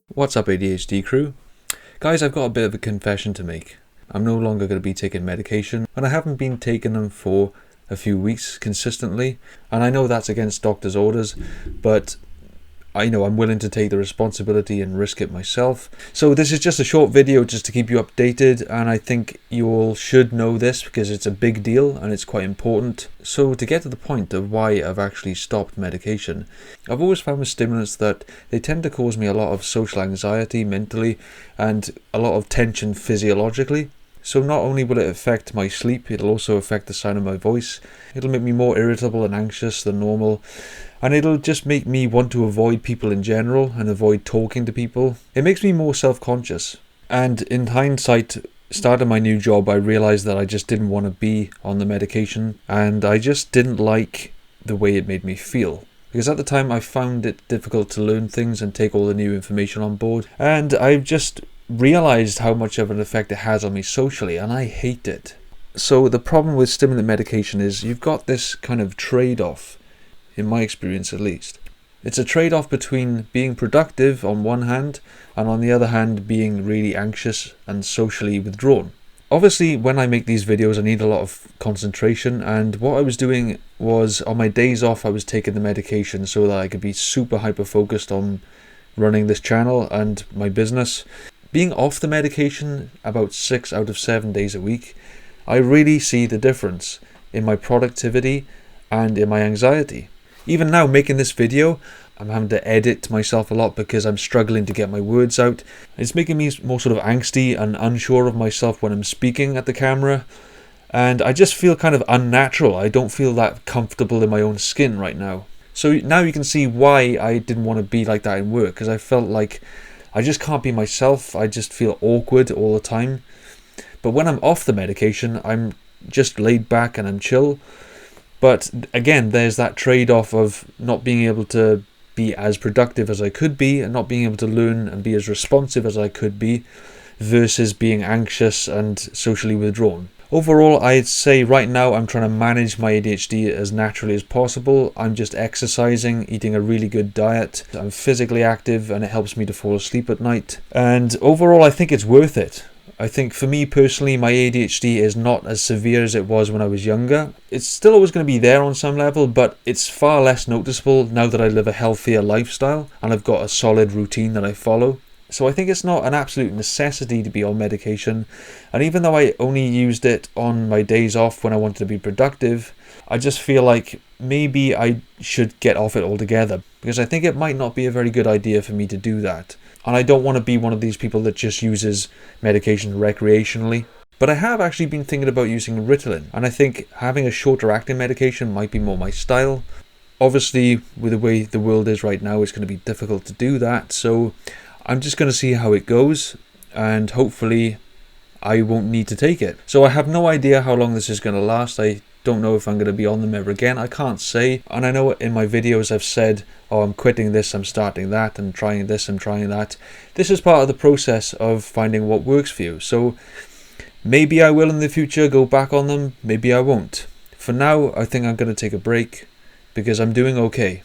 What's up, ADHD crew? Guys, I've got a bit of a confession to make. I'm no longer going to be taking medication, and I haven't been taking them for a few weeks consistently, and I know that's against doctor's orders, but I know I'm willing to take the responsibility and risk it myself. So this is just a short video just to keep you updated, and I think you all should know this because it's a big deal and it's quite important. So to get to the point of why I've actually stopped medication, I've always found with stimulants that they tend to cause me a lot of social anxiety mentally and a lot of tension physiologically. So not only will it affect my sleep, it'll also affect the sound of my voice. It'll make me more irritable and anxious than normal. And it'll just make me want to avoid people in general and avoid talking to people. It makes me more self-conscious. And in hindsight, starting my new job, I realized that I just didn't want to be on the medication. And I just didn't like the way it made me feel. Because at the time I found it difficult to learn things and take all the new information on board. And I've just realized how much of an effect it has on me socially, and I hate it. So the problem with stimulant medication is you've got this kind of trade-off. In my experience at least. It's a trade-off between being productive on one hand and on the other hand being really anxious and socially withdrawn. Obviously when I make these videos I need a lot of concentration, and what I was doing was on my days off I was taking the medication so that I could be super hyper focused on running this channel and my business. Being off the medication about 6 out of 7 days a week, I really see the difference in my productivity and in my anxiety. Even now, making this video, I'm having to edit myself a lot because I'm struggling to get my words out. It's making me more sort of angsty and unsure of myself when I'm speaking at the camera. And I just feel kind of unnatural. I don't feel that comfortable in my own skin right now. So now you can see why I didn't want to be like that in work, because I felt like I just can't be myself. I just feel awkward all the time. But when I'm off the medication, I'm just laid back and I'm chill. But again, there's that trade-off of not being able to be as productive as I could be and not being able to learn and be as responsive as I could be versus being anxious and socially withdrawn. Overall, I'd say right now I'm trying to manage my ADHD as naturally as possible. I'm just exercising, eating a really good diet. I'm physically active and it helps me to fall asleep at night. And overall, I think it's worth it. I think for me personally, my ADHD is not as severe as it was when I was younger. It's still always going to be there on some level, but it's far less noticeable now that I live a healthier lifestyle and I've got a solid routine that I follow. So I think it's not an absolute necessity to be on medication. And even though I only used it on my days off when I wanted to be productive, I just feel like maybe I should get off it altogether, because I think it might not be a very good idea for me to do that. And I don't want to be one of these people that just uses medication recreationally. But I have actually been thinking about using Ritalin, and I think having a shorter acting medication might be more my style. Obviously, with the way the world is right now, it's going to be difficult to do that. So I'm just going to see how it goes, and hopefully I won't need to take it. So I have no idea how long this is going to last. I don't know if I'm going to be on them ever again. I can't say. And I know in my videos I've said, oh, I'm quitting this, I'm starting that, I'm trying this, I'm trying that. This is part of the process of finding what works for you. So maybe I will in the future go back on them, maybe I won't. For now, I think I'm going to take a break because I'm doing okay.